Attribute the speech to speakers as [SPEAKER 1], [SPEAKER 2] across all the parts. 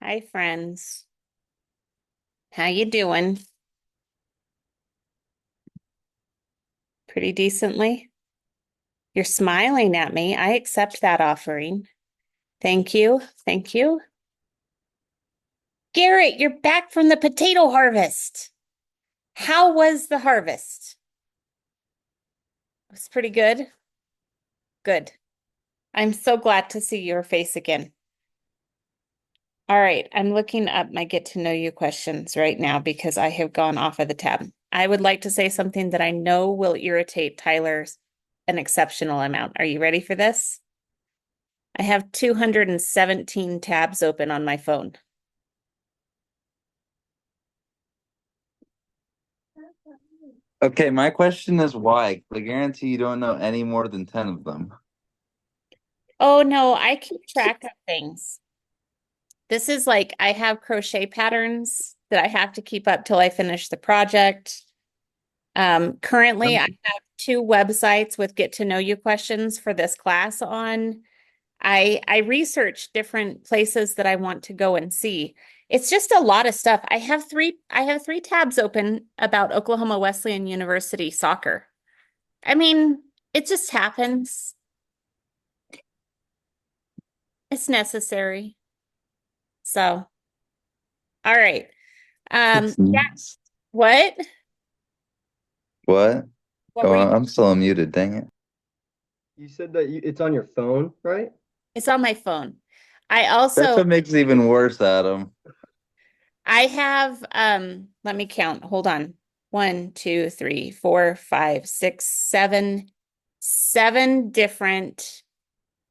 [SPEAKER 1] Hi, friends. How you doing? Pretty decently? You're smiling at me. I accept that offering. Thank you. Thank you. Garrett, you're back from the potato harvest. How was the harvest? It was pretty good. Good. I'm so glad to see your face again. All right, I'm looking up my get to know you questions right now because I have gone off of the tab. I would like to say something that I know will irritate Tyler's an exceptional amount. Are you ready for this? I have 217 tabs open on my phone.
[SPEAKER 2] Okay, my question is why? I guarantee you don't know any more than 10 of them.
[SPEAKER 1] Oh no, I keep track of things. This is like I have crochet patterns that I have to keep up till I finish the project. Currently, I have two websites with get to know you questions for this class on. I research different places that I want to go and see. It's just a lot of stuff. I have three tabs open about Oklahoma Wesleyan University soccer. I mean, it just happens. It's necessary. So, all right.
[SPEAKER 2] It's
[SPEAKER 1] Yeah, what?
[SPEAKER 2] what?
[SPEAKER 1] What
[SPEAKER 2] Oh,
[SPEAKER 1] were you?
[SPEAKER 2] I'm still unmuted, dang it.
[SPEAKER 3] You said that it's on your phone, right?
[SPEAKER 1] It's on my phone. I
[SPEAKER 2] That's
[SPEAKER 1] also
[SPEAKER 2] what makes it even worse, Adam.
[SPEAKER 1] I have let me count. Hold on. One, two, three, four, five, six, seven different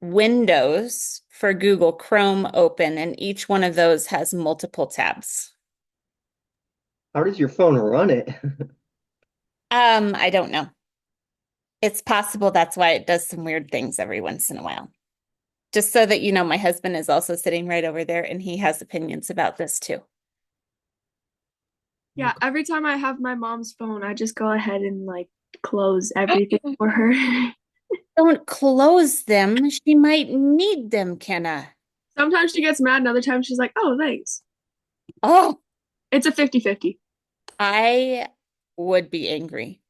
[SPEAKER 1] windows for Google Chrome open, and each one of those has multiple tabs.
[SPEAKER 3] How does your phone run it?
[SPEAKER 1] I don't know. It's possible that's why it does some weird things every once in a while. Just so that you know, my husband is also sitting right over there and he has opinions about this too.
[SPEAKER 4] Yeah, every time I have my mom's phone, I just go ahead and like close everything for her.
[SPEAKER 1] Don't close them. She might need them, Kenna.
[SPEAKER 4] Sometimes she gets mad, and other times she's like, "Oh, thanks."
[SPEAKER 1] Oh,
[SPEAKER 4] It's a 50-50.
[SPEAKER 1] I would be angry.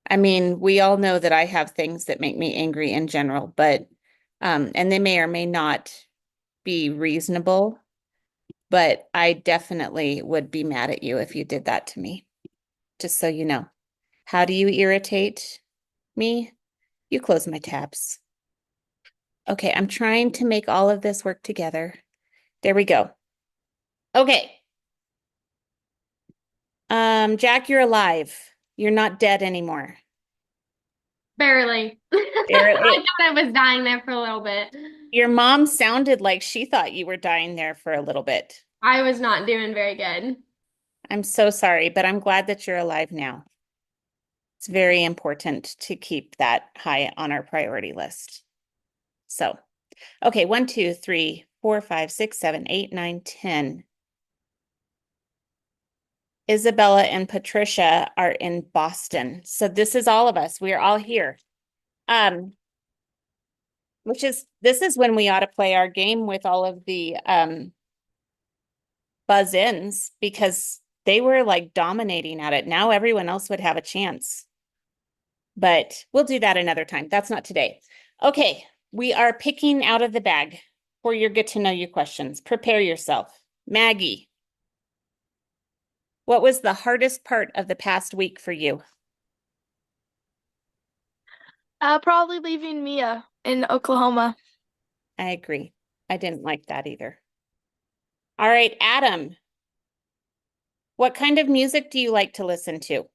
[SPEAKER 1] I mean, we all know that I have things that make me angry in general, but and they may or may not be reasonable, but I definitely would be mad at you if you did that to me. Just so you know. How do you irritate me? You close my tabs. Okay, I'm trying to make all of this work together. There we go. Okay. Jack, you're alive. You're not dead anymore.
[SPEAKER 5] Barely. I
[SPEAKER 1] Barely.
[SPEAKER 5] thought I was dying there for a little bit.
[SPEAKER 1] Your mom sounded like she thought you were dying there for a little bit.
[SPEAKER 5] I was not doing very good.
[SPEAKER 1] I'm so sorry, but I'm glad that you're alive now. It's very important to keep that high on our priority list. So, okay, 1, 2, 3, 4, 5, 6, 7, 8, 9, 10. Isabella and Patricia are in Boston. So this is all of us. We are all here. Um, this is when we ought to play our game with all of the buzz-ins because they were like dominating at it. Now everyone else would have a chance. But we'll do that another time. That's not today. Okay, we are picking out of the bag for your get to know you questions. Prepare yourself. Maggie, what was the hardest part of the past week for you?
[SPEAKER 4] Probably leaving Mia in Oklahoma.
[SPEAKER 1] I agree. I didn't like that either. All right, Adam, what kind of music do you like to listen to?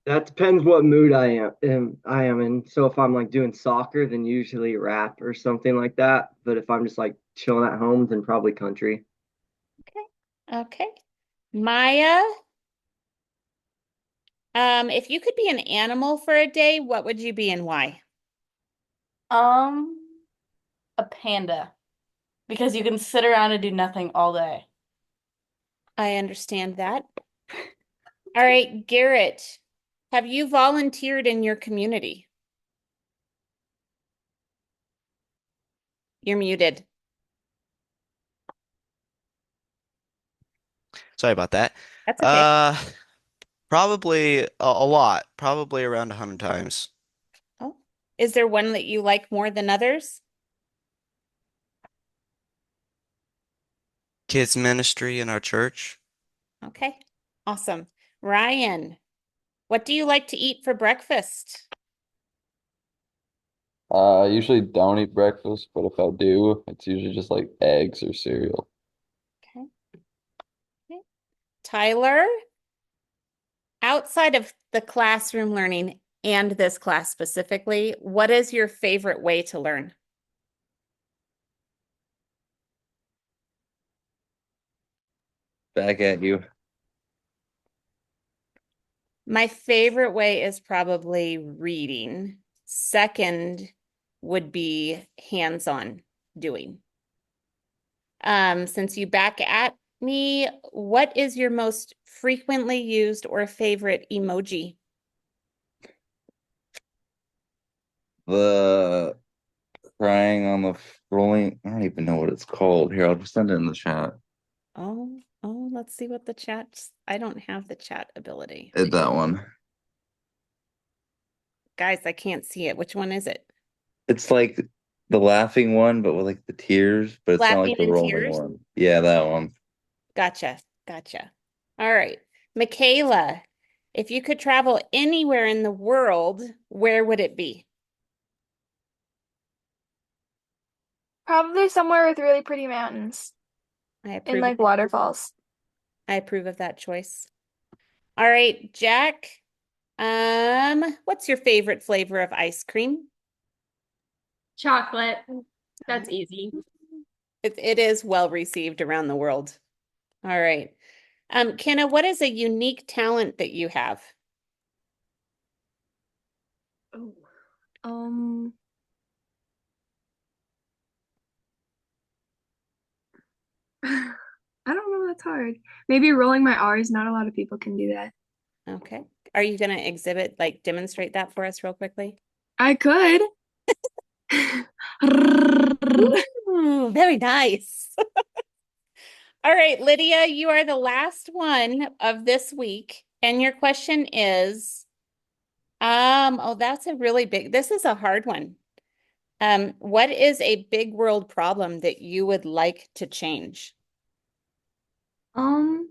[SPEAKER 3] That depends what mood I am in. So if I'm like doing soccer, then usually rap or something like that. But if I'm just like chilling at home, then probably country.
[SPEAKER 1] Okay. Okay. Maya, if you could be an animal for a day, what would you be and why?
[SPEAKER 6] Um, a panda because you can sit around and do nothing all day.
[SPEAKER 1] I understand that. All right, Garrett, have you volunteered in your community? You're muted.
[SPEAKER 7] Sorry about that.
[SPEAKER 1] That's okay.
[SPEAKER 7] Uh, Probably a lot. Probably around 100 times.
[SPEAKER 1] Oh, is there one that you like more than others?
[SPEAKER 7] Kids ministry in our church.
[SPEAKER 1] Okay, awesome. Ryan, what do you like to eat for breakfast?
[SPEAKER 8] I usually don't eat breakfast, but if I do, it's usually just like eggs or cereal.
[SPEAKER 1] Okay. Okay. Tyler, outside of the classroom learning and this class specifically, what is your favorite way to learn?
[SPEAKER 2] Back at you.
[SPEAKER 1] My favorite way is probably reading. Second would be hands-on doing. Since you back at me, what is your most frequently used or favorite emoji?
[SPEAKER 2] The crying on the rolling. I don't even know what it's called. Here, I'll just send it in the chat.
[SPEAKER 1] Let's see what the chat's. I don't have the chat ability.
[SPEAKER 2] That one.
[SPEAKER 1] Guys, I can't see it. Which one is it?
[SPEAKER 2] It's like the laughing one, but with like the tears, but it's not
[SPEAKER 1] Laughing
[SPEAKER 2] like the
[SPEAKER 1] in
[SPEAKER 2] rolling
[SPEAKER 1] tears?
[SPEAKER 2] one. Yeah, that one.
[SPEAKER 1] Gotcha. Gotcha. All right. Michaela, if you could travel anywhere in the world, where would it be?
[SPEAKER 4] Probably somewhere with really pretty mountains
[SPEAKER 1] I
[SPEAKER 4] and
[SPEAKER 1] approve.
[SPEAKER 4] like waterfalls.
[SPEAKER 1] I approve of that choice. All right, Jack. What's your favorite flavor of ice cream?
[SPEAKER 5] Chocolate. That's easy.
[SPEAKER 1] It is well received around the world. All right. Kenna, what is a unique talent that you have?
[SPEAKER 4] Oh. Um, I don't know, that's hard. Maybe rolling my R's, not a lot of people can do that.
[SPEAKER 1] Okay. Are you going to exhibit, like demonstrate that for us real quickly?
[SPEAKER 4] I could.
[SPEAKER 1] Ooh, very nice. All right, Lydia, you are the last one of this week. And your question is, that's a really big, this is a hard one. What is a big world problem that you would like to change?
[SPEAKER 9] Um,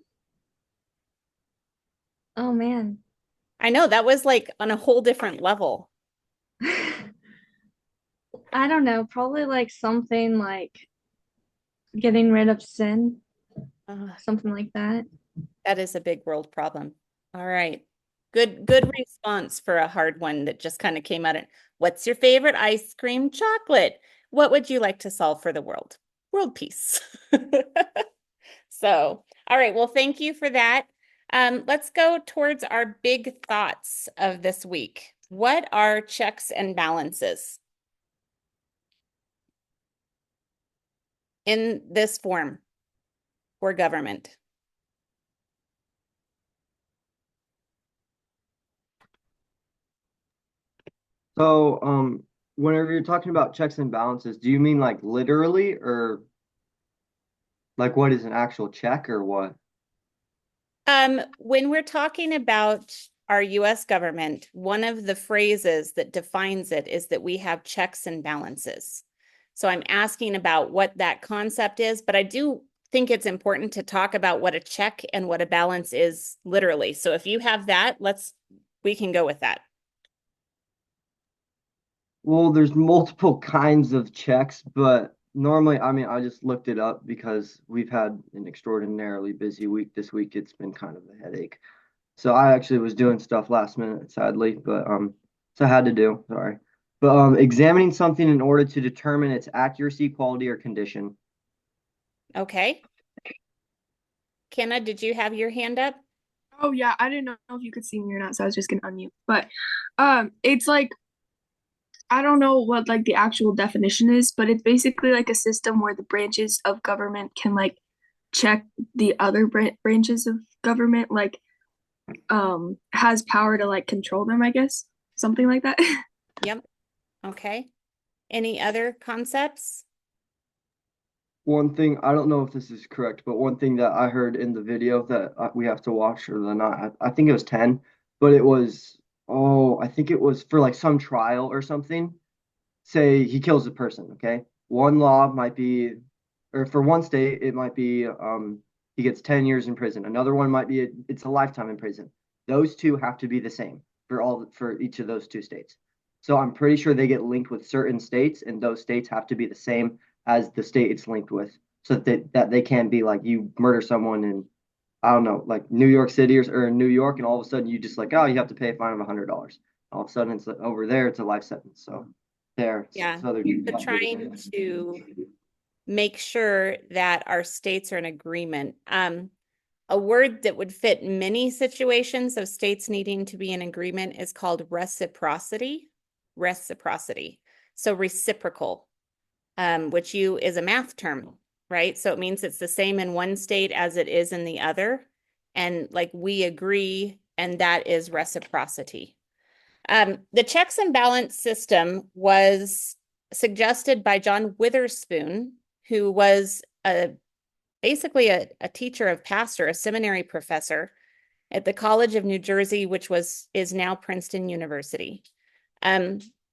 [SPEAKER 9] oh man.
[SPEAKER 1] I know that was like on a whole different level.
[SPEAKER 9] I don't know, probably like something like getting rid of sin,
[SPEAKER 1] Uh,
[SPEAKER 9] something like that.
[SPEAKER 1] that is a big world problem. All right. Good response for a hard one that just kind of came out. What's your favorite ice cream? Chocolate. What would you like to solve for the world? World peace. So, all right. Well, thank you for that. Let's go towards our big thoughts of this week. What are checks and balances in this form for government?
[SPEAKER 3] So, whenever you're talking about checks and balances, do you mean like literally or like what is an actual check or what?
[SPEAKER 1] When we're talking about our US government, one of the phrases that defines it is that we have checks and balances. So I'm asking about what that concept is, but I do think it's important to talk about what a check and what a balance is literally. So if you have that, we can go with that.
[SPEAKER 3] Well, there's multiple kinds of checks, but normally, I mean, I just looked it up because we've had an extraordinarily busy week this week. It's been kind of a headache. So I actually was doing stuff last minute, sadly, but so I had to do, sorry. But examining something in order to determine its accuracy, quality, or condition.
[SPEAKER 1] Okay. Kenna, did you have your hand up?
[SPEAKER 4] Oh yeah, I didn't know if you could see me or not, so I was just gonna unmute. But it's like I don't know what like the actual definition is, but it's basically like a system where the branches of government can like check the other branches of government, like has power to like control them, I guess. Something like that.
[SPEAKER 1] Yep. Okay. Any other concepts?
[SPEAKER 3] one thing, I don't know if this is correct, but one thing that I heard in the video that we have to watch or the not, I think it was 10, but it was, oh, I think it was for like some trial or something. Say he kills a person, okay? One law might be, or for one state, it might be he gets 10 years in prison. Another one might be it's a lifetime in prison. Those two have to be the same for each of those two states. So I'm pretty sure they get linked with certain states, and those states have to be the same as the state it's linked with, so that they can't be like you murder someone in I don't know, like New York City or in New York, and all of a sudden you just like, oh, you have to pay a fine of $100. All of a sudden it's like, over there, it's a life sentence. So there,
[SPEAKER 1] Yeah.
[SPEAKER 3] so they're
[SPEAKER 1] So trying to make sure that our states are in agreement. A word that would fit many situations of states needing to be in agreement is called reciprocity. Reciprocity. So reciprocal, which is a math term, right? So it means it's the same in one state as it is in the other. And like we agree, and that is reciprocity. The checks and balance system was suggested by John Witherspoon, who was basically a teacher of pastor, a seminary professor at the College of New Jersey, which is now Princeton University.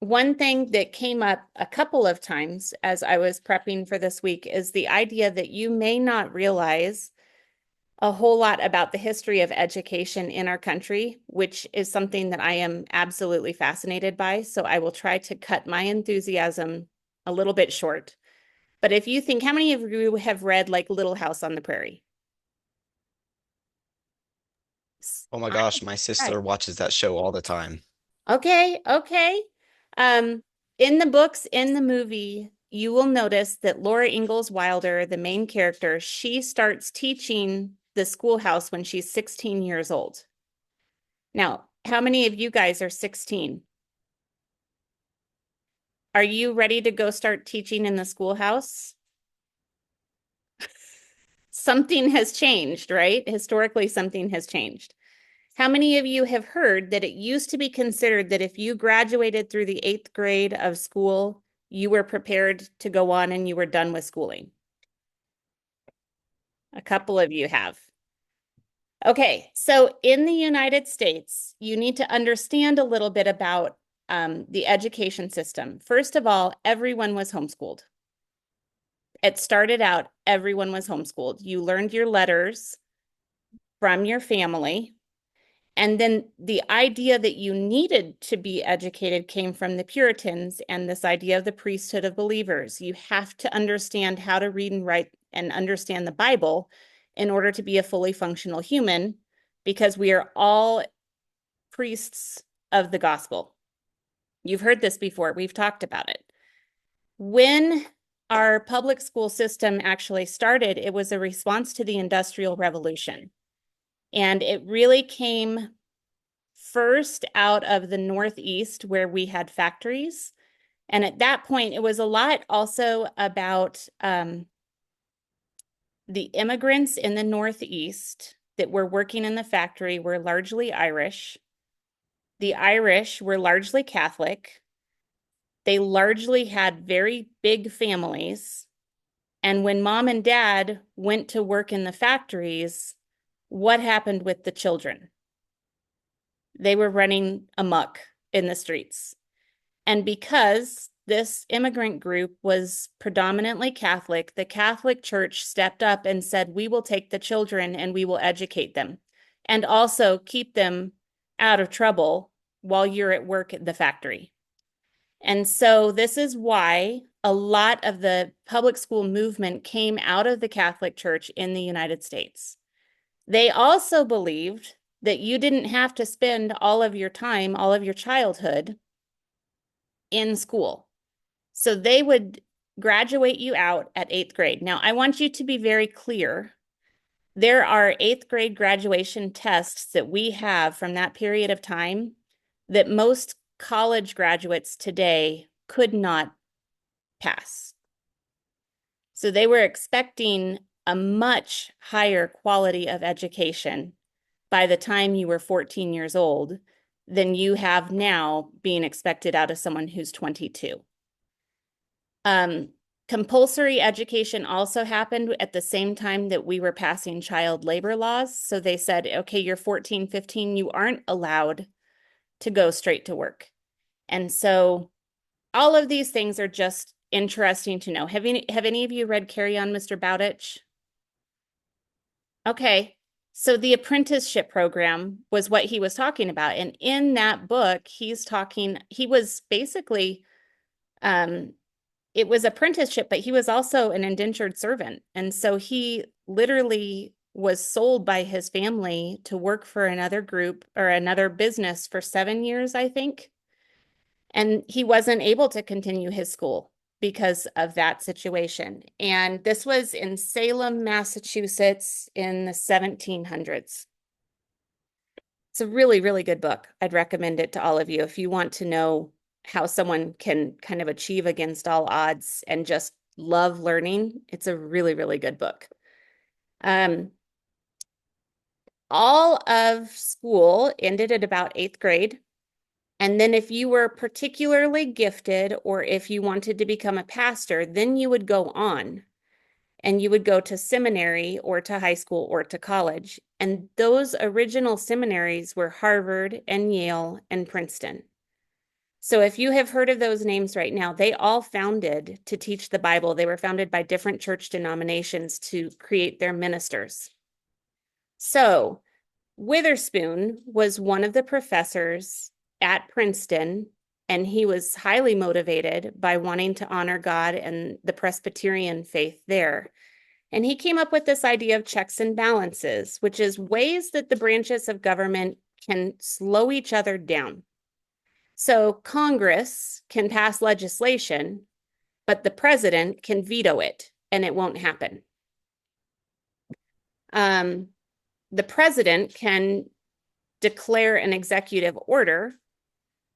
[SPEAKER 1] One thing that came up a couple of times as I was prepping for this week is the idea that you may not realize a whole lot about the history of education in our country, which is something that I am absolutely fascinated by. So I will try to cut my enthusiasm a little bit short. But if you think, how many of you have read like Little House on the Prairie?
[SPEAKER 7] Oh my gosh, my sister watches that show all the time.
[SPEAKER 1] Okay, okay. In the books, in the movie, you will notice that Laura Ingalls Wilder, the main character, she starts teaching the schoolhouse when she's 16 years old. Now, how many of you guys are 16? Are you ready to go start teaching in the schoolhouse? Something has changed, right? Historically, something has changed. How many of you have heard that it used to be considered that if you graduated through the 8th grade of school, you were prepared to go on and you were done with schooling? A couple of you have. Okay, so in the United States, you need to understand a little bit about the education system. First of all, everyone was homeschooled. It started out, everyone was homeschooled. You learned your letters from your family. And then the idea that you needed to be educated came from the Puritans and this idea of the priesthood of believers. You have to understand how to read and write and understand the Bible in order to be a fully functional human, because we are all priests of the gospel. You've heard this before. We've talked about it. When our public school system actually started, it was a response to the Industrial Revolution. And it really came first out of the Northeast where we had factories. And at that point, it was a lot also about the immigrants in the Northeast that were working in the factory were largely Irish. The Irish were largely Catholic. They largely had very big families. And when mom and dad went to work in the factories, what happened with the children? They were running amok in the streets. And because this immigrant group was predominantly Catholic, the Catholic Church stepped up and said, we will take the children and we will educate them and also keep them out of trouble while you're at work at the factory. And so this is why a lot of the public school movement came out of the Catholic Church in the United States. They also believed that you didn't have to spend all of your time, all of your childhood in school. So they would graduate you out at 8th grade. Now, I want you to be very clear. There are 8th grade graduation tests that we have from that period of time that most college graduates today could not pass. So they were expecting a much higher quality of education by the time you were 14 years old than you have now being expected out of someone who's 22. Compulsory education also happened at the same time that we were passing child labor laws. So they said, okay, you're 14, 15, you aren't allowed to go straight to work. And so all of these things are just interesting to know. Have any of you read Carry On, Mr. Bowditch? Okay. So the apprenticeship program was what he was talking about. And in that book, he was basically it was apprenticeship, but he was also an indentured servant. And so he literally was sold by his family to work for another group or another business for 7 years, I think. And he wasn't able to continue his school because of that situation. And this was in Salem, Massachusetts in the 1700s. It's a really, really good book. I'd recommend it to all of you if you want to know how someone can kind of achieve against all odds and just love learning. It's a really, really good book. All of school ended at about 8th grade. And then if you were particularly gifted or if you wanted to become a pastor, then you would go on and you would go to seminary or to high school or to college. And those original seminaries were Harvard and Yale and Princeton. So if you have heard of those names right now, they all founded to teach the Bible. They were founded by different church denominations to create their ministers. So Witherspoon was one of the professors at Princeton, and he was highly motivated by wanting to honor God and the Presbyterian faith there. And he came up with this idea of checks and balances, which is ways that the branches of government can slow each other down. So Congress can pass legislation, but the president can veto it and it won't happen. The president can declare an executive order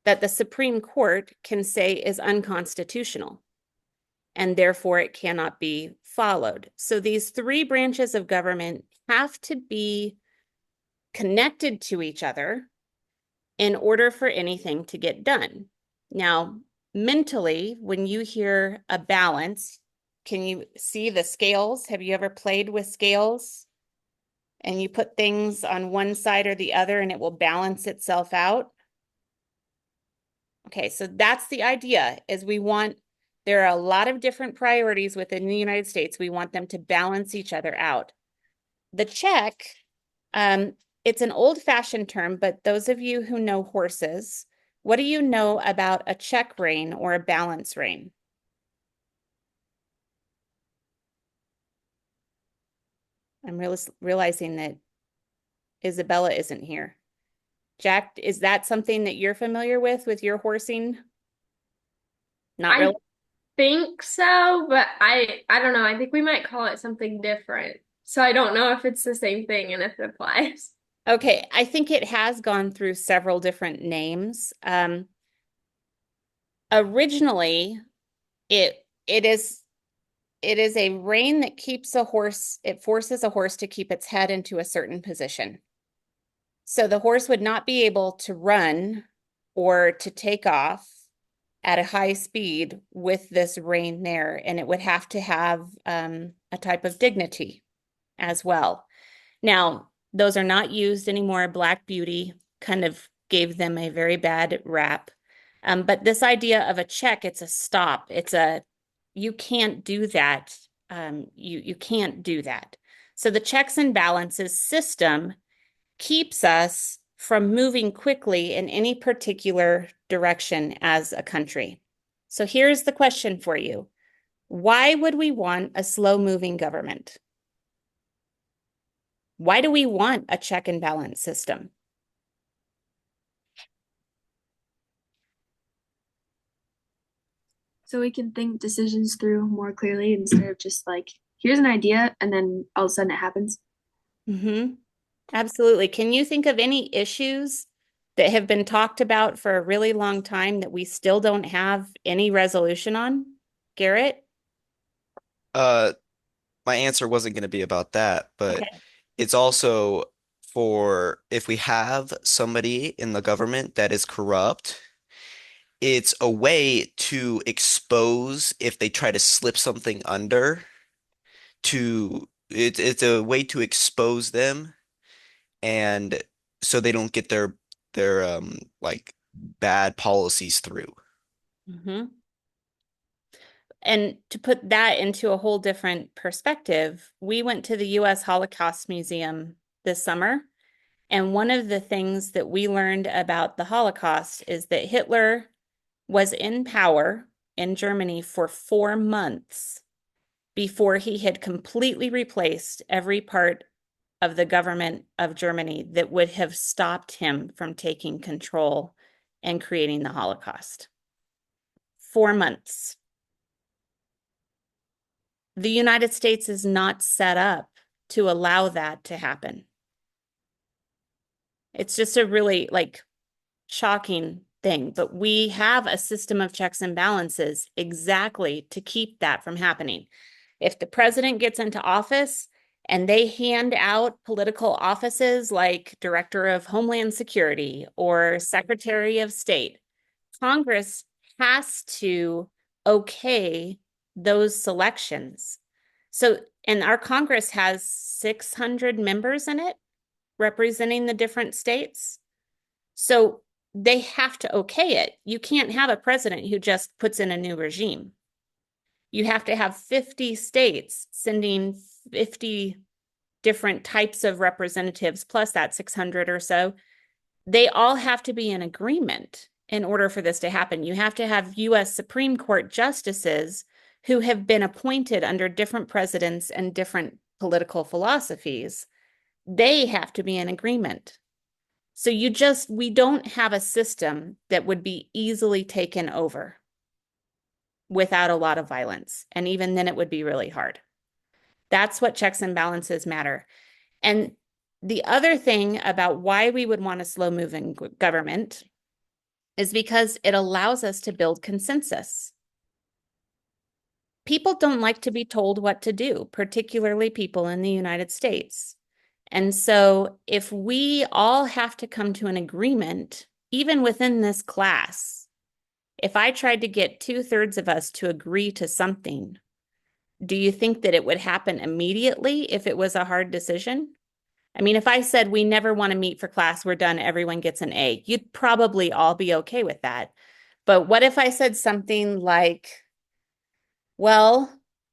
[SPEAKER 1] that the Supreme Court can say is unconstitutional, and therefore it cannot be followed. So these three branches of government have to be connected to each other in order for anything to get done. Now, mentally, when you hear a balance, can you see the scales? Have you ever played with scales? And you put things on one side or the other and it will balance itself out. Okay, so that's the idea is there are a lot of different priorities within the United States. We want them to balance each other out. The check, it's an old-fashioned term, but those of you who know horses, what do you know about a check rein or a balance rein? I'm realizing that Isabella isn't here. Jack, is that something that you're familiar with your horsing? Not
[SPEAKER 5] I
[SPEAKER 1] really.
[SPEAKER 5] think so, but I don't know. I think we might call it something different. So I don't know if it's the same thing and if it applies.
[SPEAKER 1] Okay, I think it has gone through several different names. Originally, it is a rein that keeps it forces a horse to keep its head into a certain position. So the horse would not be able to run or to take off at a high speed with this rein there, and it would have to have a type of dignity as well. Now, those are not used anymore. Black Beauty kind of gave them a very bad rap. But this idea of a check, it's a stop. You can't do that. You can't do that. So the checks and balances system keeps us from moving quickly in any particular direction as a country. So here's the question for you. Why would we want a slow-moving government? Why do we want a check and balance system?
[SPEAKER 4] So we can think decisions through more clearly instead of just like, here's an idea, and then all of a sudden it happens.
[SPEAKER 1] Mm-hmm. Absolutely. Can you think of any issues that have been talked about for a really long time that we still don't have any resolution on? Garrett?
[SPEAKER 7] My answer wasn't going to be about that, but
[SPEAKER 1] Okay.
[SPEAKER 7] it's also for if we have somebody in the government that is corrupt it's a way to expose if they try to slip something under it's a way to expose them and so they don't get their like bad policies through.
[SPEAKER 1] Hmm. And to put that into a whole different perspective, we went to the U.S. Holocaust Museum this summer. And one of the things that we learned about the Holocaust is that Hitler was in power in Germany for 4 months before he had completely replaced every part of the government of Germany that would have stopped him from taking control and creating the Holocaust. 4 months. The United States is not set up to allow that to happen. It's just a really shocking thing, but we have a system of checks and balances exactly to keep that from happening. If the president gets into office and they hand out political offices like Director of Homeland Security or Secretary of State, Congress has to okay those selections. So, and our Congress has 600 members in it representing the different states. So they have to okay it. You can't have a president who just puts in a new regime. You have to have 50 states sending 50 different types of representatives, plus that 600 or so. They all have to be in agreement in order for this to happen. You have to have US Supreme Court justices who have been appointed under different presidents and different political philosophies. They have to be in agreement. So we don't have a system that would be easily taken over without a lot of violence. And even then, it would be really hard. That's what checks and balances matter. And the other thing about why we would want a slow moving government is because it allows us to build consensus. People don't like to be told what to do, particularly people in the United States. And so if we all have to come to an agreement, even within this class, if I tried to get 2/3 of us to agree to something, do you think that it would happen immediately if it was a hard decision? I mean, if I said we never want to meet for class, we're done, everyone gets an A, you'd probably all be okay with that. But what if I said something like, well,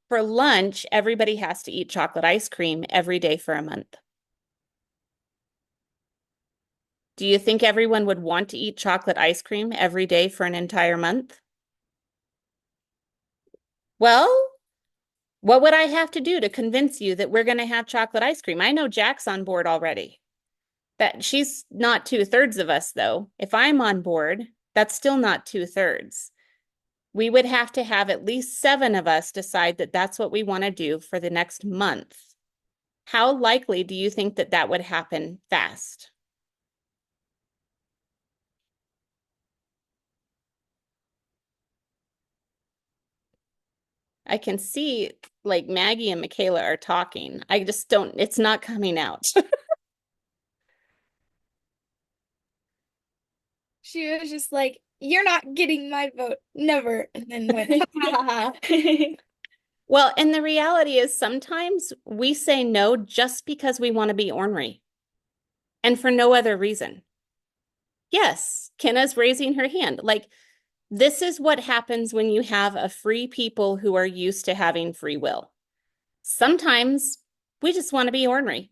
[SPEAKER 1] for lunch, everybody has to eat chocolate ice cream every day for a month? Do you think everyone would want to eat chocolate ice cream every day for an entire month? Well, what would I have to do to convince you that we're going to have chocolate ice cream? I know Jack's on board already. That she's not 2/3 of us, though. If I'm on board, that's still not 2/3. We would have to have at least 7 of us decide that that's what we want to do for the next month. How likely do you think that that would happen fast? I can see like Maggie and Michaela are talking. I just don't, it's not coming out.
[SPEAKER 10] She was just like, "You're not getting my vote, never," and then went, "Ha."
[SPEAKER 1] Well, and the reality is sometimes we say no just because we want to be ornery and for no other reason. Yes, Kenna's raising her hand. Like, this is what happens when you have a free people who are used to having free will. Sometimes we just want to be ornery.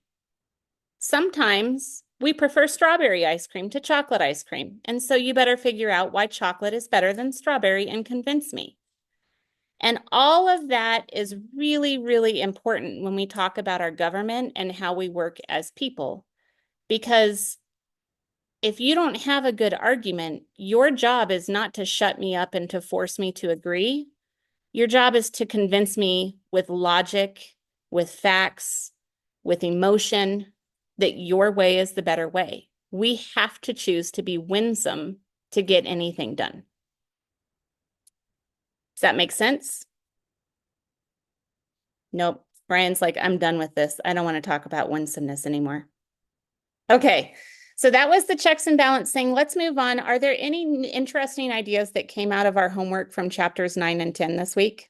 [SPEAKER 1] Sometimes we prefer strawberry ice cream to chocolate ice cream. And so you better figure out why chocolate is better than strawberry and convince me. And all of that is really, really important when we talk about our government and how we work as people. Because if you don't have a good argument, your job is not to shut me up and to force me to agree. Your job is to convince me with logic, with facts, with emotion, that your way is the better way. We have to choose to be winsome to get anything done. Does that make sense? Nope. Brian's like, I'm done with this. I don't want to talk about winsomeness anymore. Okay. So that was the checks and balance thing. Let's move on. Are there any interesting ideas that came out of our homework from chapters 9 and 10 this week?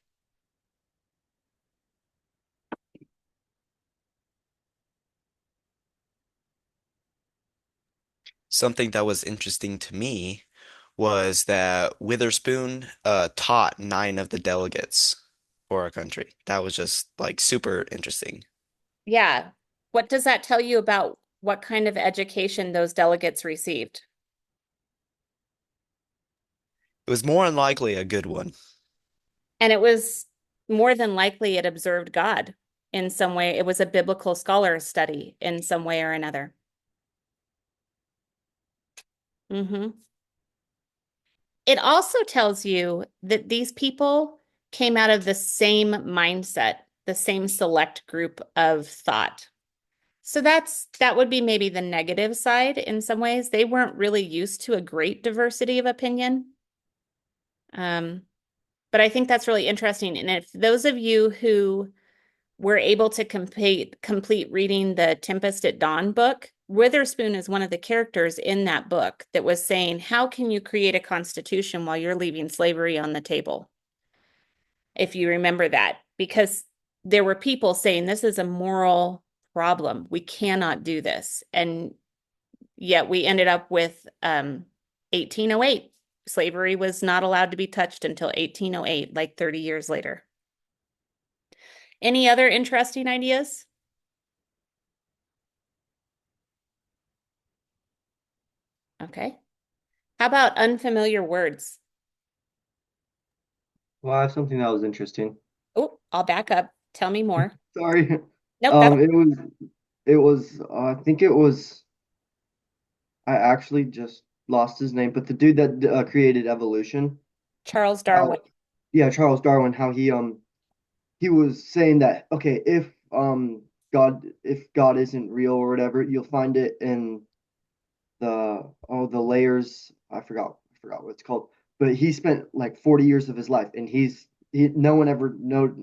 [SPEAKER 7] Something that was interesting to me was that Witherspoon taught 9 of the delegates for our country. That was just like super interesting.
[SPEAKER 1] Yeah. What does that tell you about what kind of education those delegates received?
[SPEAKER 7] It was more than likely a good one.
[SPEAKER 1] And it was more than likely it observed God in some way. It was a biblical scholar study in some way or another. It also tells you that these people came out of the same mindset, the same select group of thought. So that would be maybe the negative side in some ways. They weren't really used to a great diversity of opinion. But I think that's really interesting. And if those of you who were able to complete reading the Tempest at Dawn book, Witherspoon is one of the characters in that book that was saying, how can you create a constitution while you're leaving slavery on the table? If you remember that, because there were people saying this is a moral problem. We cannot do this. And yet we ended up with 1808. Slavery was not allowed to be touched until 1808, like 30 years later. Any other interesting ideas? Okay. How about unfamiliar words?
[SPEAKER 3] Well, I have something that was interesting.
[SPEAKER 1] Oh, I'll back up. Tell me more.
[SPEAKER 3] Sorry.
[SPEAKER 1] Nope, that's
[SPEAKER 3] I think it was, I actually just lost his name, but the dude that created evolution,
[SPEAKER 1] Charles
[SPEAKER 3] how,
[SPEAKER 1] Darwin.
[SPEAKER 3] yeah, Charles Darwin, how he was saying that, okay, if God isn't real or whatever, you'll find it in the layers. I forgot what it's called. But he spent like 40 years of his life, and no one ever know.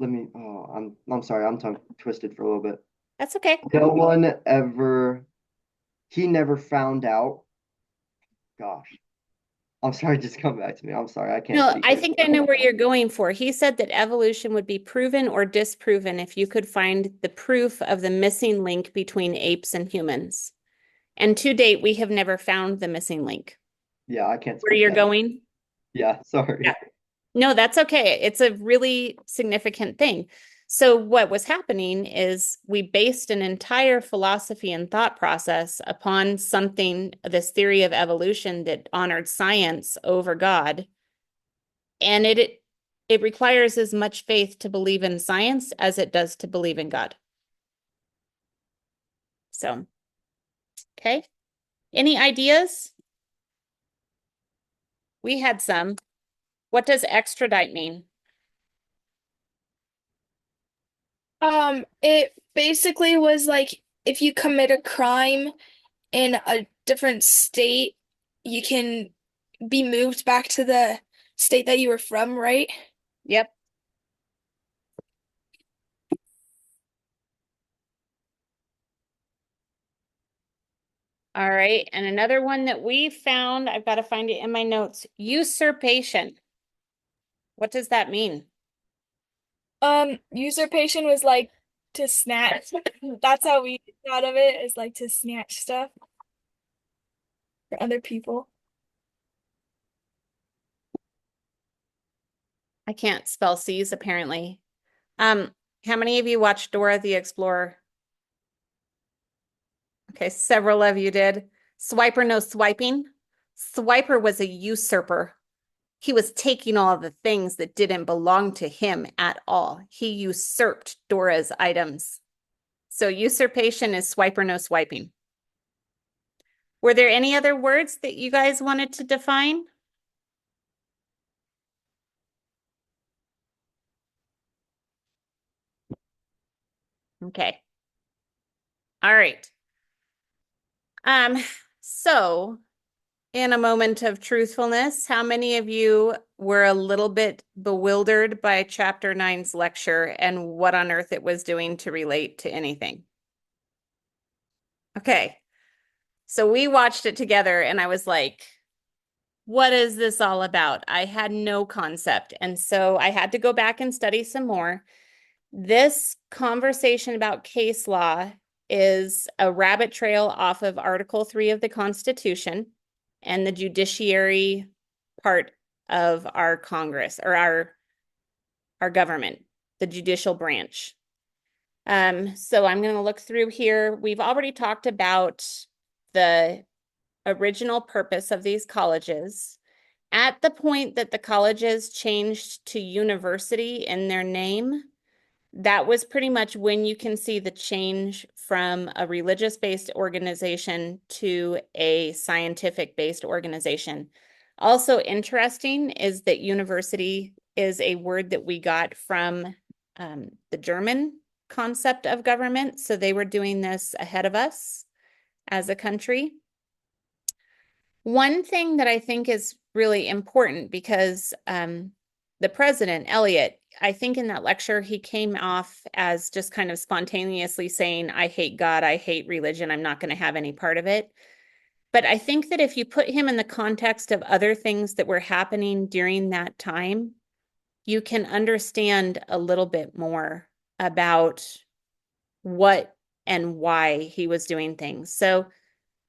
[SPEAKER 3] I'm sorry, I'm tongue twisted for a little bit.
[SPEAKER 1] That's okay.
[SPEAKER 3] No one ever, he never found out. Gosh, I'm sorry, just come back to me. I'm sorry, I can't
[SPEAKER 1] No,
[SPEAKER 3] speak
[SPEAKER 1] I
[SPEAKER 3] right
[SPEAKER 1] think I
[SPEAKER 3] now.
[SPEAKER 1] know where you're going for. He said that evolution would be proven or disproven if you could find the proof of the missing link between apes and humans. And to date, we have never found the missing link.
[SPEAKER 3] Yeah, I can't
[SPEAKER 1] Where
[SPEAKER 3] speak
[SPEAKER 1] you're
[SPEAKER 3] that.
[SPEAKER 1] going?
[SPEAKER 3] Yeah, sorry.
[SPEAKER 1] Yeah. No, that's okay. It's a really significant thing. So what was happening is we based an entire philosophy and thought process upon something, this theory of evolution that honored science over God. And it requires as much faith to believe in science as it does to believe in God. So, okay. Any ideas? We had some. What does extradite mean?
[SPEAKER 10] It basically was like if you commit a crime in a different state, you can be moved back to the state that you were from, right?
[SPEAKER 1] Yep. All right. And another one that we found, I've got to find it in my notes, usurpation. What does that mean?
[SPEAKER 10] Usurpation was like to snatch. That's how we thought of it, is like to snatch stuff for other people.
[SPEAKER 1] I can't spell C's apparently. How many of you watched Dora the Explorer? Okay, several of you did. Swiper no swiping. Swiper was a usurper. He was taking all of the things that didn't belong to him at all. He usurped Dora's items. So usurpation is swiper no swiping. Were there any other words that you guys wanted to define? Okay. All right. So in a moment of truthfulness, how many of you were a little bit bewildered by chapter 9's lecture and what on earth it was doing to relate to anything? Okay. So we watched it together and I was like, what is this all about? I had no concept. And so I had to go back and study some more. This conversation about case law is a rabbit trail off of Article 3 of the Constitution and the judiciary part of our Congress or our government, the judicial branch. So I'm going to look through here. We've already talked about the original purpose of these colleges. At the point that the colleges changed to university in their name, that was pretty much when you can see the change from a religious-based organization to a scientific-based organization. Also interesting is that university is a word that we got from the German concept of government. So they were doing this ahead of us as a country. One thing that I think is really important because the president, Eliot, I think in that lecture, he came off as just kind of spontaneously saying, I hate God, I hate religion, I'm not going to have any part of it. But I think that if you put him in the context of other things that were happening during that time, you can understand a little bit more about what and why he was doing things. So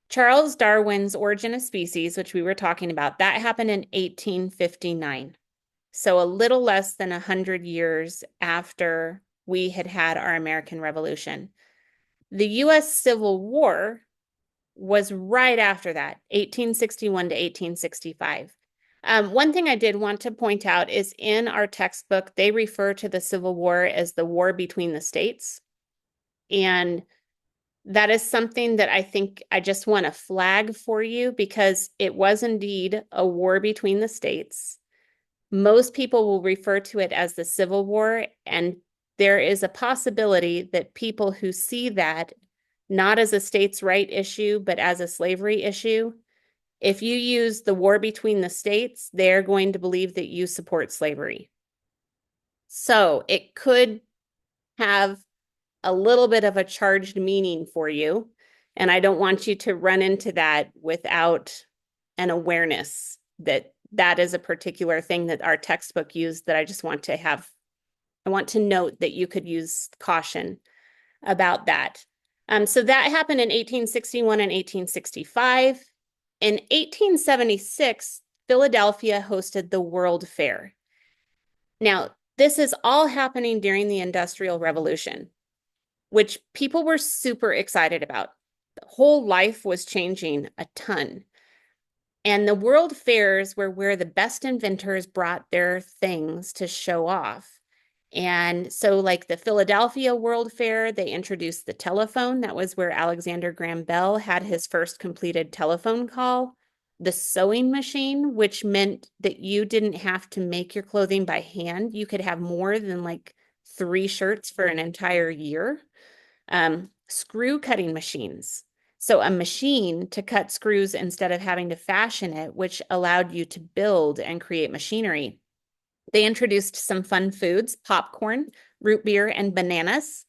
[SPEAKER 1] Charles Darwin's Origin of Species, which we were talking about, that happened in 1859. So a little less than 100 years after we had had our American Revolution. The U.S. Civil War was right after that, 1861 to 1865. One thing I did want to point out is in our textbook, they refer to the Civil War as the war between the states. And that is something that I think I just want to flag for you because it was indeed a war between the states. Most people will refer to it as the Civil War, and there is a possibility that people who see that not as a states' right issue, but as a slavery issue, if you use the war between the states, they're going to believe that you support slavery. So it could have a little bit of a charged meaning for you, and I don't want you to run into that without an awareness that that is a particular thing that our textbook used that I just want to have. I want to note that you could use caution about that. So that happened in 1861 and 1865. In 1876, Philadelphia hosted the World Fair. Now, this is all happening during the Industrial Revolution, which people were super excited about. The whole life was changing a ton. And the world fairs were where the best inventors brought their things to show off. And so, like the Philadelphia World Fair, they introduced the telephone. That was where Alexander Graham Bell had his first completed telephone call. The sewing machine, which meant that you didn't have to make your clothing by hand. You could have more than like 3 shirts for an entire year. Screw cutting machines. So a machine to cut screws instead of having to fashion it, which allowed you to build and create machinery. They introduced some fun foods, popcorn, root beer, and bananas.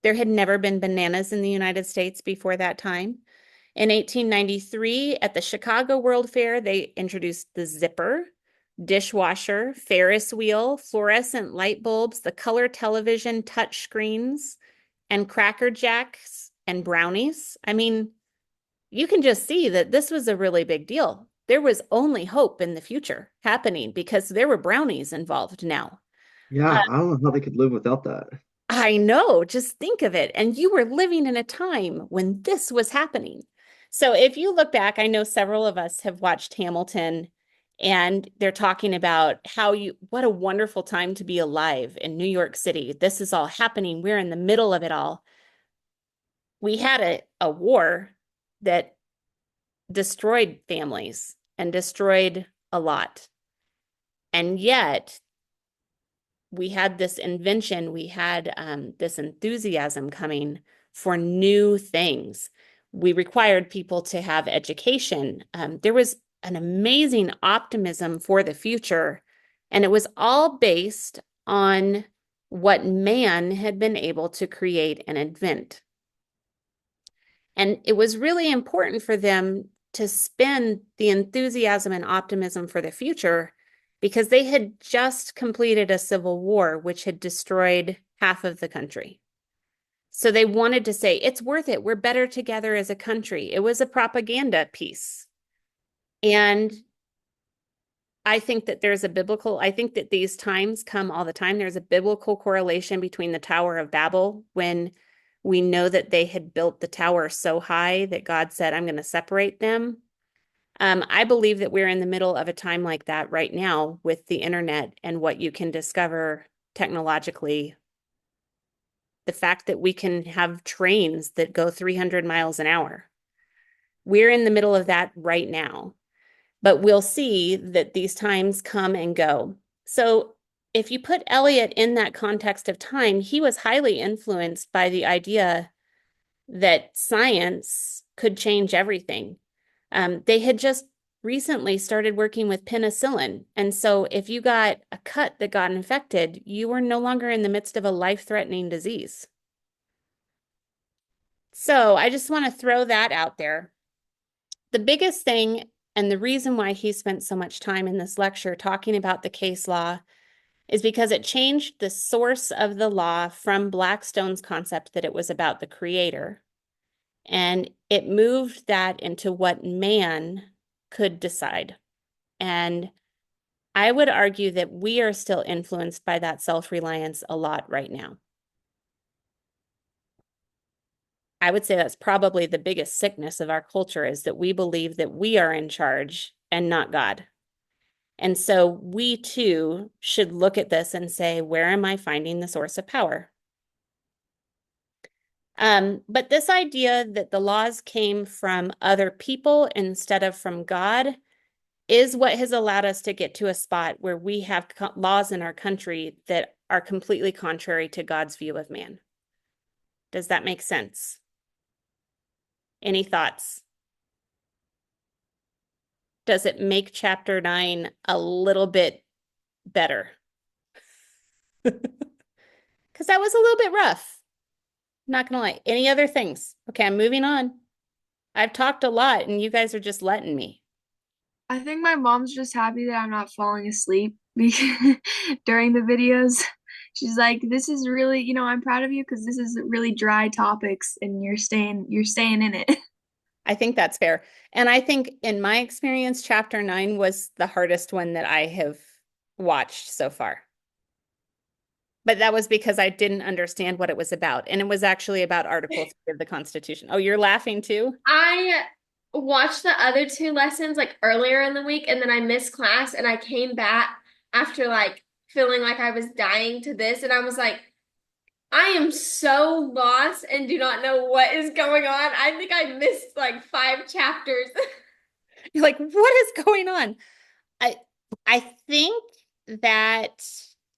[SPEAKER 1] There had never been bananas in the United States before that time. In 1893, at the Chicago World Fair, they introduced the zipper, dishwasher, Ferris wheel, fluorescent light bulbs, the color television, touch screens, and Cracker Jacks and brownies. I mean, you can just see that this was a really big deal. There was only hope in the future happening because there were brownies involved now.
[SPEAKER 3] Yeah, I don't know how they could live without that.
[SPEAKER 1] I know, just think of it. And you were living in a time when this was happening. So if you look back, I know several of us have watched Hamilton and they're talking about what a wonderful time to be alive in New York City. This is all happening. We're in the middle of it all. We had a war that destroyed families and destroyed a lot. And yet we had this invention, we had this enthusiasm coming for new things. We required people to have education. There was an amazing optimism for the future, and it was all based on what man had been able to create and invent. And it was really important for them to spin the enthusiasm and optimism for the future because they had just completed a civil war, which had destroyed half of the country. So they wanted to say, it's worth it. We're better together as a country. It was a propaganda piece. And I think that I think that these times come all the time. There's a biblical correlation between the Tower of Babel when we know that they had built the tower so high that God said, I'm going to separate them. I believe that we're in the middle of a time like that right now with the internet and what you can discover technologically. The fact that we can have trains that go 300 miles an hour. We're in the middle of that right now. But we'll see that these times come and go. So if you put Eliot in that context of time, he was highly influenced by the idea that science could change everything. They had just recently started working with penicillin. And so if you got a cut that got infected, you were no longer in the midst of a life-threatening disease. So I just want to throw that out there. The biggest thing and the reason why he spent so much time in this lecture talking about the case law is because it changed the source of the law from Blackstone's concept that it was about the creator. And it moved that into what man could decide. And I would argue that we are still influenced by that self-reliance a lot right now. I would say that's probably the biggest sickness of our culture is that we believe that we are in charge and not God. And so we too should look at this and say, where am I finding the source of power? But this idea that the laws came from other people instead of from God is what has allowed us to get to a spot where we have laws in our country that are completely contrary to God's view of man. Does that make sense? Any thoughts? Does it make chapter 9 a little bit better? Because that was a little bit rough. Not gonna lie. Any other things? Okay, I'm moving on. I've talked a lot and you guys are just letting me.
[SPEAKER 4] I think my mom's just happy that I'm not falling asleep because during the videos. She's like, "This is really, I'm proud of you because this is really dry topics and you're staying in it."
[SPEAKER 1] I think that's fair. And I think in my experience, chapter 9 was the hardest one that I have watched so far. But that was because I didn't understand what it was about. And it was actually about Article 3 of the Constitution. Oh, you're laughing too?
[SPEAKER 5] I watched the other two lessons like earlier in the week and then I missed class and I came back after like feeling like I was dying to this and I was like, I am so lost and do not know what is going on. I think I missed like 5 chapters.
[SPEAKER 1] You're like, what is going on? I I think that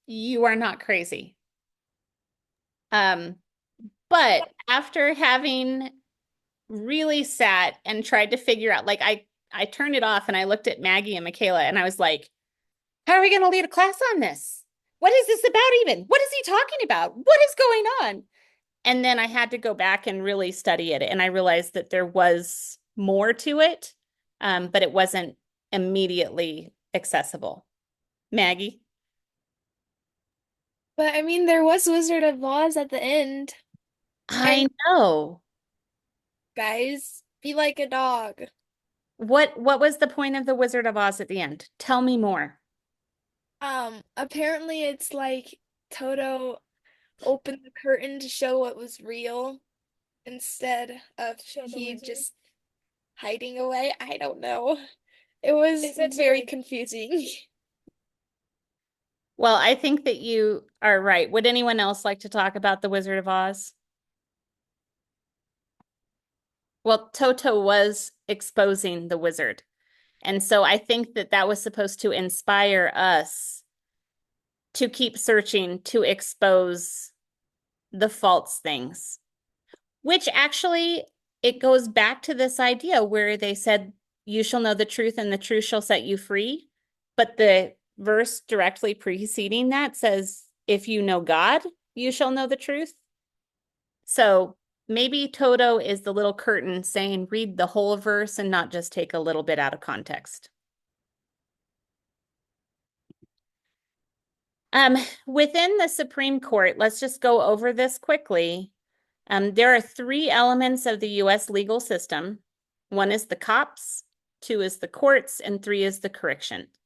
[SPEAKER 1] you are not crazy. But after having really sat and tried to figure out, like I turned it off and I looked at Maggie and Michaela and I was like, how are we going to lead a class on this? What is this about even? What is he talking about? What is going on? And then I had to go back and really study it. And I realized that there was more to it, but it wasn't immediately accessible. Maggie?
[SPEAKER 10] But I mean, there was Wizard of Oz at the end.
[SPEAKER 1] I know.
[SPEAKER 10] Guys, be like a dog.
[SPEAKER 1] What was the point of the Wizard of Oz at the end? Tell me more.
[SPEAKER 10] Apparently it's like Toto opened the curtain to show what was real instead of he just hiding away. I don't know. It was very confusing.
[SPEAKER 1] Well, I think that you are right. Would anyone else like to talk about the Wizard of Oz? Well, Toto was exposing the wizard. And so I think that that was supposed to inspire us to keep searching to expose the false things, which actually it goes back to this idea where they said, you shall know the truth and the truth shall set you free. But the verse directly preceding that says, if you know God, you shall know the truth. So maybe Toto is the little curtain saying read the whole verse and not just take a little bit out of context. Within the Supreme Court, let's just go over this quickly. There are three elements of the U.S. legal system. One is the cops, two is the courts, and three is the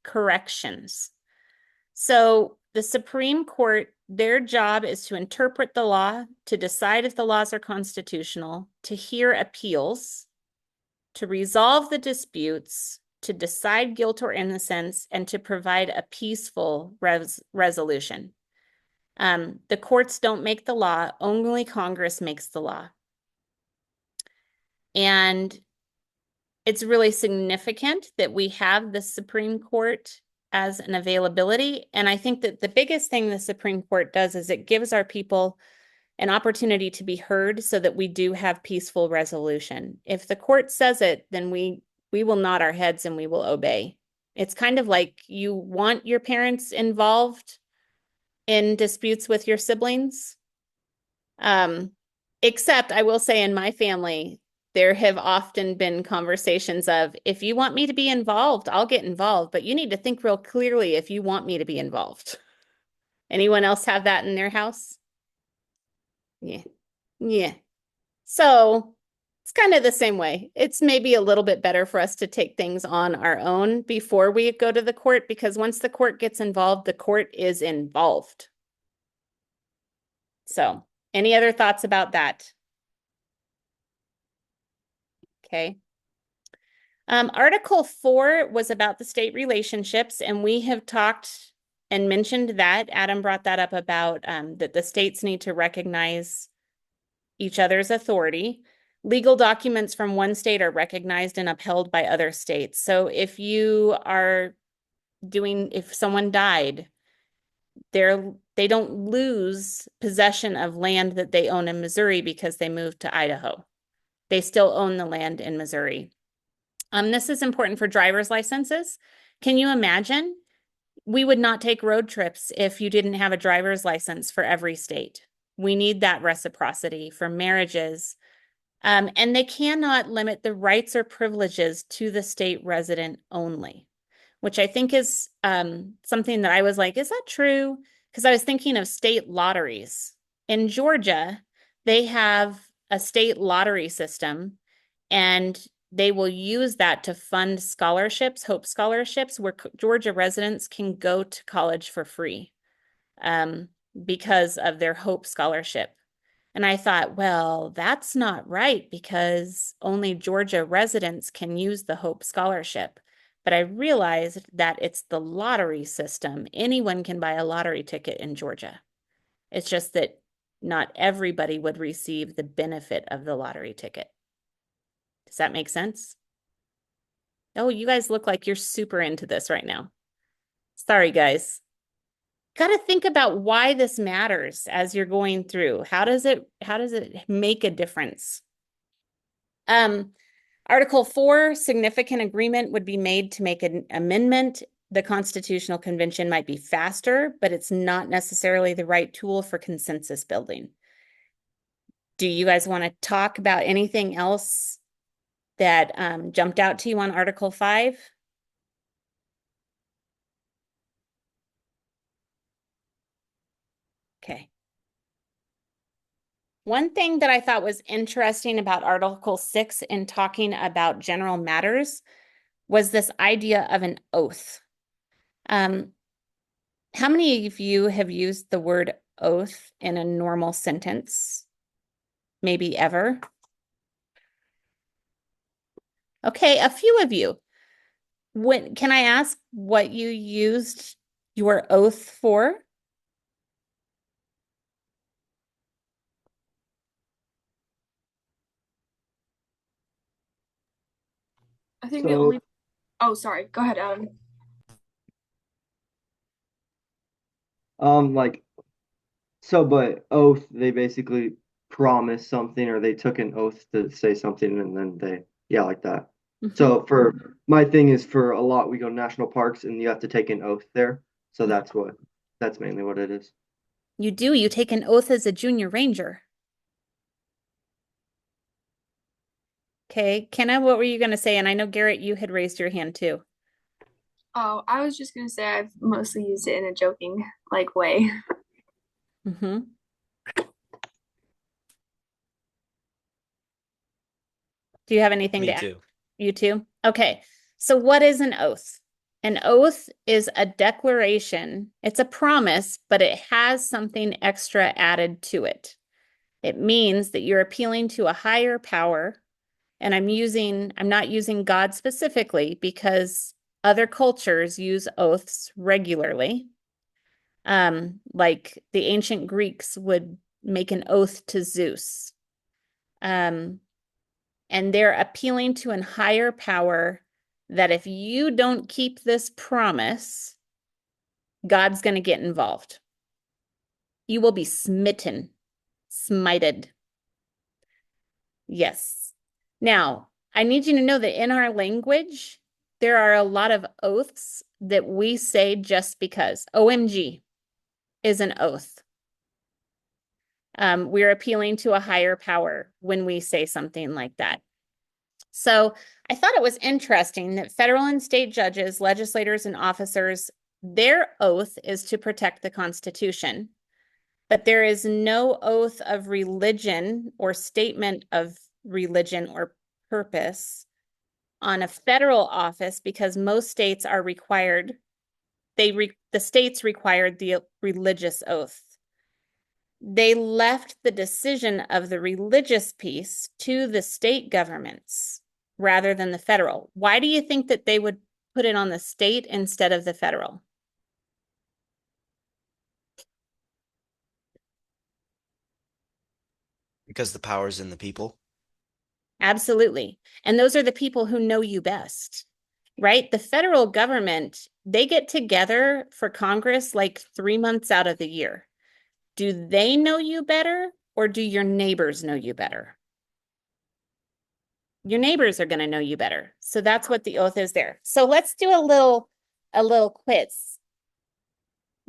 [SPEAKER 1] corrections. So the Supreme Court, their job is to interpret the law, to decide if the laws are constitutional, to hear appeals, to resolve the disputes, to decide guilt or innocence, and to provide a peaceful resolution. The courts don't make the law, only Congress makes the law. And it's really significant that we have the Supreme Court as an availability. And I think that the biggest thing the Supreme Court does is it gives our people an opportunity to be heard so that we do have peaceful resolution. If the court says it, then we will nod our heads and we will obey. It's kind of like you want your parents involved in disputes with your siblings. Except I will say in my family, there have often been conversations of, if you want me to be involved, I'll get involved, but you need to think real clearly if you want me to be involved. Anyone else have that in their house? Yeah. Yeah. So it's kind of the same way. It's maybe a little bit better for us to take things on our own before we go to the court, because once the court gets involved, the court is involved. So, any other thoughts about that? Okay. Article 4 was about the state relationships, and we have talked and mentioned that. Adam brought that up about that the states need to recognize each other's authority. Legal documents from one state are recognized and upheld by other states. So if someone died, they don't lose possession of land that they own in Missouri because they moved to Idaho. They still own the land in Missouri. This is important for driver's licenses. Can you imagine? We would not take road trips if you didn't have a driver's license for every state. We need that reciprocity for marriages. And they cannot limit the rights or privileges to the state resident only, which I think is something that I was like, is that true? Because I was thinking of state lotteries. In Georgia, they have a state lottery system, and they will use that to fund scholarships, Hope scholarships, where Georgia residents can go to college for free because of their Hope scholarship. And I thought, well, that's not right because only Georgia residents can use the Hope scholarship. But I realized that it's the lottery system. Anyone can buy a lottery ticket in Georgia. It's just that not everybody would receive the benefit of the lottery ticket. Does that make sense? Oh, you guys look like you're super into this right now. Sorry, guys. Got to think about why this matters as you're going through. How does it make a difference? Article 4, significant agreement would be made to make an amendment. The Constitutional Convention might be faster, but it's not necessarily the right tool for consensus building. Do you guys want to talk about anything else that jumped out to you on Article 5? Okay. One thing that I thought was interesting about Article 6 in talking about general matters was this idea of an oath. How many of you have used the word oath in a normal sentence? Maybe ever? Okay, a few of you. Can I ask what you used your oath for?
[SPEAKER 4] I think the only. Oh, sorry. Go ahead, Adam.
[SPEAKER 3] But oath, they basically promised something or they took an oath to say something and then like that. So for my thing is for a lot, we go to national parks and you have to take an oath there. So that's mainly what it is.
[SPEAKER 1] You do. You take an oath as a junior ranger. Okay, Kenna, what were you going to say? And I know Garrett, you had raised your hand too.
[SPEAKER 4] Oh, I was just gonna say I've mostly used it in a joking like way.
[SPEAKER 1] Mm-hmm. Do you have anything to
[SPEAKER 7] Me
[SPEAKER 1] add?
[SPEAKER 7] too.
[SPEAKER 1] You too? Okay. So what is an oath? An oath is a declaration. It's a promise, but it has something extra added to it. It means that you're appealing to a higher power. And I'm not using God specifically because other cultures use oaths regularly. Like the ancient Greeks would make an oath to Zeus. Um, and they're appealing to an higher power that if you don't keep this promise, God's going to get involved. You will be smitten, smited. Yes. Now, I need you to know that in our language, there are a lot of oaths that we say just because. OMG is an oath. We're appealing to a higher power when we say something like that. So I thought it was interesting that federal and state judges, legislators, and officers, their oath is to protect the Constitution, but there is no oath of religion or statement of religion or purpose on a federal office because most states are required, the states required the religious oath. They left the decision of the religious piece to the state governments rather than the federal. Why do you think that they would put it on the state instead of the federal?
[SPEAKER 7] Because the power's in the people.
[SPEAKER 1] Absolutely. And those are the people who know you best, right? The federal government, they get together for Congress like 3 months out of the year. Do they know you better or do your neighbors know you better? Your neighbors are going to know you better. So that's what the oath is there. So let's do a little quiz.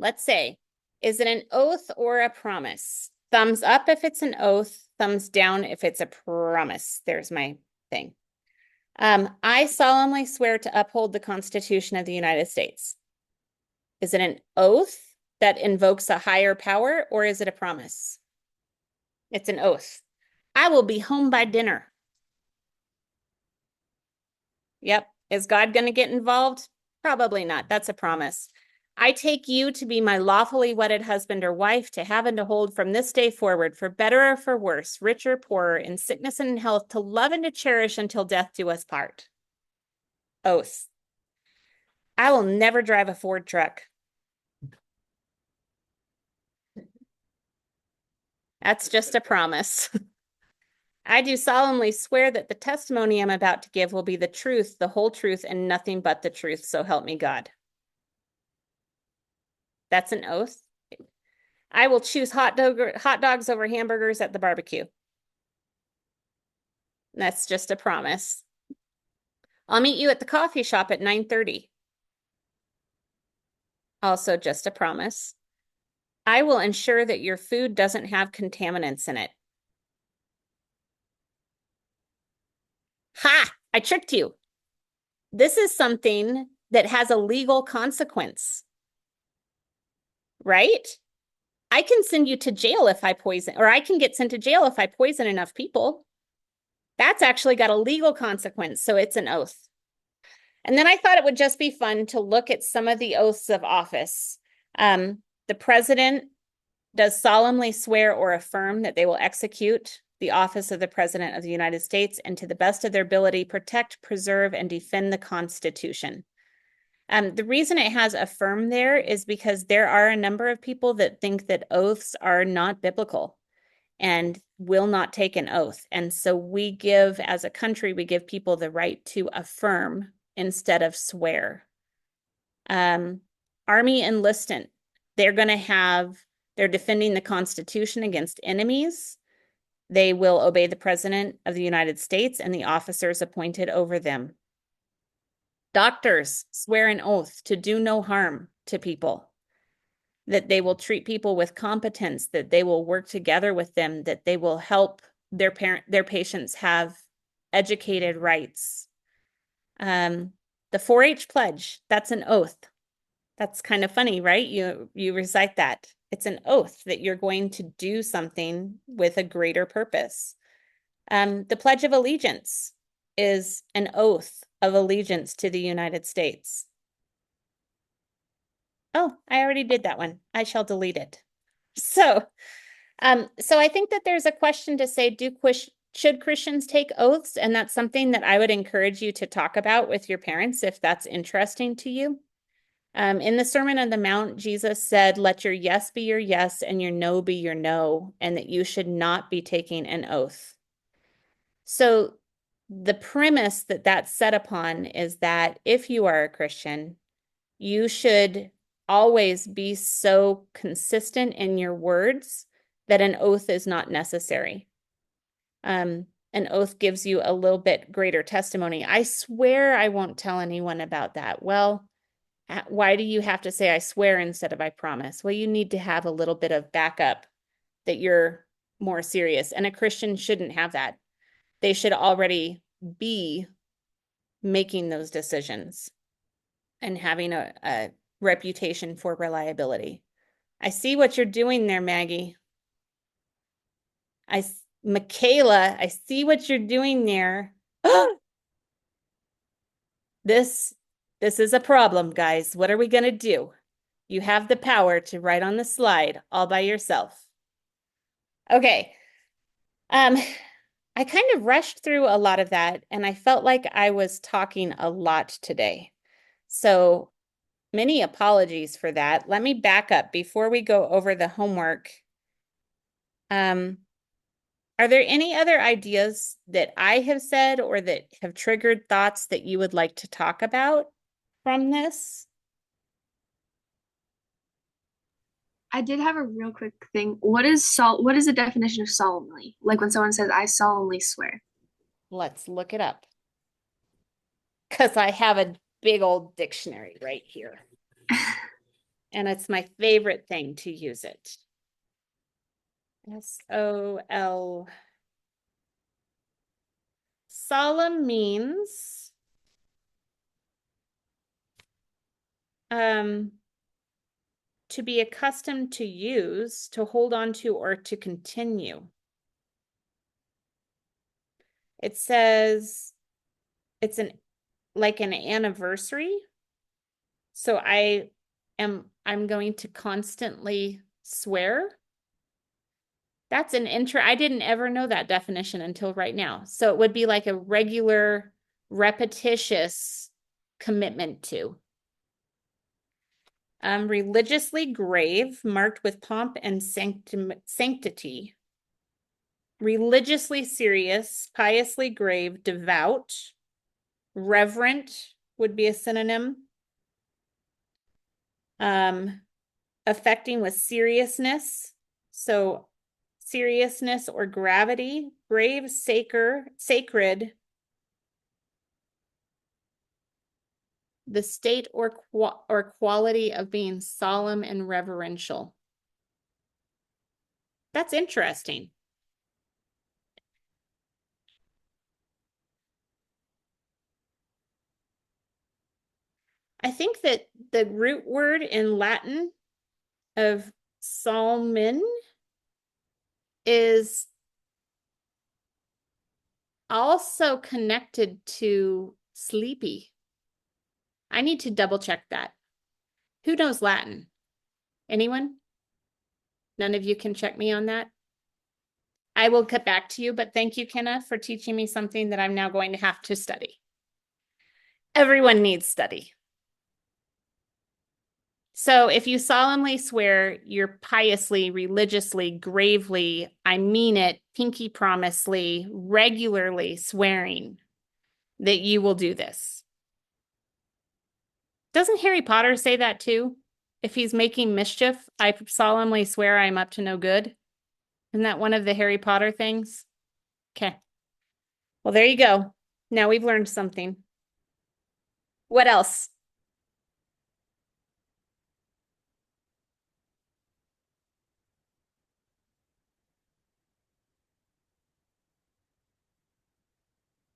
[SPEAKER 1] Let's say, is it an oath or a promise? Thumbs up if it's an oath, thumbs down if it's a promise. There's my thing. I solemnly swear to uphold the Constitution of the United States. Is it an oath that invokes a higher power or is it a promise? It's an oath. I will be home by dinner. Yep. Is God going to get involved? Probably not. That's a promise. I take you to be my lawfully wedded husband or wife, to have and to hold from this day forward, for better or for worse, rich or poorer, in sickness and in health, to love and to cherish until death do us part. Oath. I will never drive a Ford truck. That's just a promise. I do solemnly swear that the testimony I'm about to give will be the truth, the whole truth, and nothing but the truth, so help me God. That's an oath. I will choose hot dogs over hamburgers at the barbecue. That's just a promise. I'll meet you at the coffee shop at 9:30. Also just a promise. I will ensure that your food doesn't have contaminants in it. Ha! I tricked you. This is something that has a legal consequence, right? I can send you to jail if I poison, or I can get sent to jail if I poison enough people. That's actually got a legal consequence, so it's an oath. And then I thought it would just be fun to look at some of the oaths of office. The president does solemnly swear or affirm that they will execute the office of the President of the United States and to the best of their ability protect, preserve, and defend the Constitution. The reason it has affirm there is because there are a number of people that think that oaths are not biblical and will not take an oath. And so we give, as a country, we give people the right to affirm instead of swear. Army enlistment, they're defending the Constitution against enemies. They will obey the President of the United States and the officers appointed over them. Doctors swear an oath to do no harm to people, that they will treat people with competence, that they will work together with them, that they will help their patients have educated rights. The 4-H pledge, that's an oath. That's kind of funny, right? You recite that. It's an oath that you're going to do something with a greater purpose. The Pledge of Allegiance is an oath of allegiance to the United States. Oh, I already did that one. I shall delete it. So I think that there's a question to say, should Christians take oaths? And that's something that I would encourage you to talk about with your parents if that's interesting to you. In the Sermon on the Mount, Jesus said, let your yes be your yes and your no be your no, and that you should not be taking an oath. So the premise that that's set upon is that if you are a Christian, you should always be so consistent in your words that an oath is not necessary. An oath gives you a little bit greater testimony. I swear I won't tell anyone about that. Well, why do you have to say I swear instead of I promise? Well, you need to have a little bit of backup that you're more serious. And a Christian shouldn't have that. They should already be making those decisions and having a reputation for reliability. I see what you're doing there, Maggie. Michaela, I see what you're doing there. This is a problem, guys. What are we going to do? You have the power to write on the slide all by yourself. Okay. I kind of rushed through a lot of that, and I felt like I was talking a lot today. So many apologies for that. Let me back up before we go over the homework. Are there any other ideas that I have said or that have triggered thoughts that you would like to talk about from this?
[SPEAKER 4] I did have a real quick thing. What is the definition of solemnly? Like when someone says, I solemnly swear.
[SPEAKER 1] Let's look it up. Because I have a big old dictionary right here. And it's my favorite thing to use it. S-O-L. Solemn means to be accustomed to use, to hold on to, or to continue. It says it's like an anniversary. So I'm going to constantly swear. That's an I didn't ever know that definition until right now. So it would be like a regular, repetitious commitment to. Religiously grave, marked with pomp and sanctity. Religiously serious, piously grave, devout. Reverent would be a synonym. Affecting with seriousness. So seriousness or gravity. Grave, sacred. The state or quality of being solemn and reverential. That's interesting. I think that the root word in Latin of psalmen is also connected to sleepy. I need to double check that. Who knows Latin? Anyone? None of you can check me on that? I will get back to you, but thank you, Kenna, for teaching me something that I'm now going to have to study. Everyone needs study. So if you solemnly swear you're piously, religiously, gravely, I mean it, pinky promisely, regularly swearing that you will do this. Doesn't Harry Potter say that too? If he's making mischief, I solemnly swear I'm up to no good. Isn't that one of the Harry Potter things? Okay. Well, there you go. Now we've learned something. What else?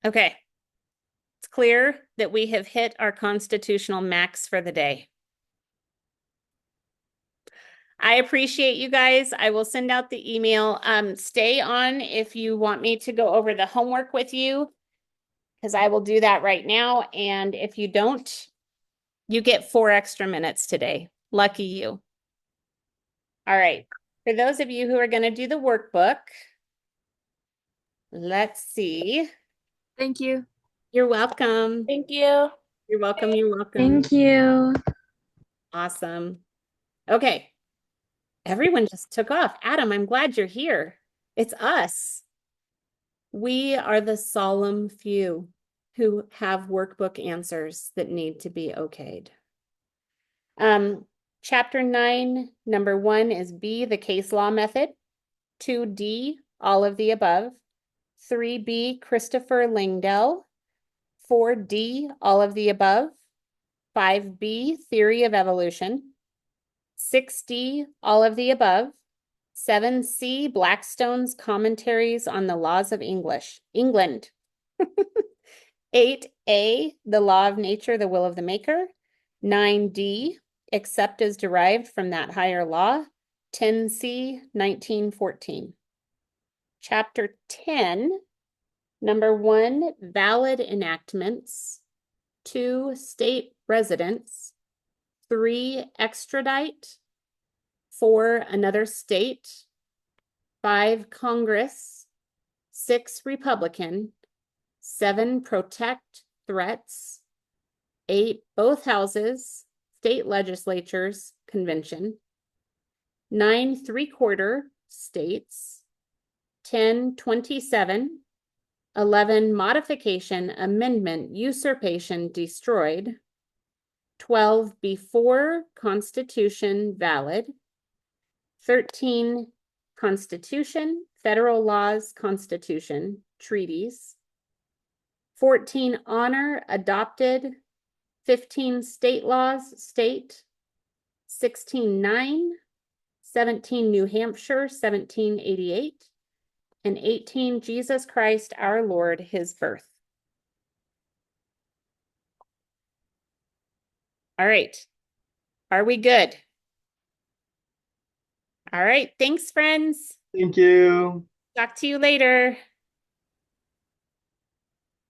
[SPEAKER 1] Okay. It's clear that we have hit our constitutional max for the day. I appreciate you guys. I will send out the email. Stay on if you want me to go over the homework with you, because I will do that right now. And if you don't, you get 4 extra minutes today. Lucky you. All right. For those of you who are going to do the workbook, let's see.
[SPEAKER 4] Thank you.
[SPEAKER 1] You're welcome.
[SPEAKER 6] Thank you.
[SPEAKER 1] You're welcome. You're welcome.
[SPEAKER 9] Thank you.
[SPEAKER 1] Awesome. Okay. Everyone just took off. Adam, I'm glad you're here. It's us. We are the solemn few who have workbook answers that need to be okayed. Chapter 9, number 1 is B, the case law method. 2D, all of the above. 3B, Christopher Langdell. 4D, all of the above. 5B, theory of evolution. 6D, all of the above. 7C, Blackstone's commentaries on the laws of England. 8A, the law of nature, the will of the maker. 9D, except as derived from that higher law. 10C, 1914. Chapter 10, number 1, valid enactments. 2, state residents. 3, extradite. 4, another state. 5, Congress. 6, Republican. 7, protect threats. 8, both houses, state legislatures, convention. 9, 3/4 states. 10, 27. 11, modification, amendment, usurpation, destroyed. 12, before Constitution, valid. 13, Constitution, federal laws, Constitution, treaties. 14, honor, adopted. 15, state laws, state. 16, 9. 17, New Hampshire, 1788. And 18, Jesus Christ, our Lord, his birth. All right. Are we good? All right. Thanks, friends.
[SPEAKER 3] Thank you.
[SPEAKER 1] Talk to you later.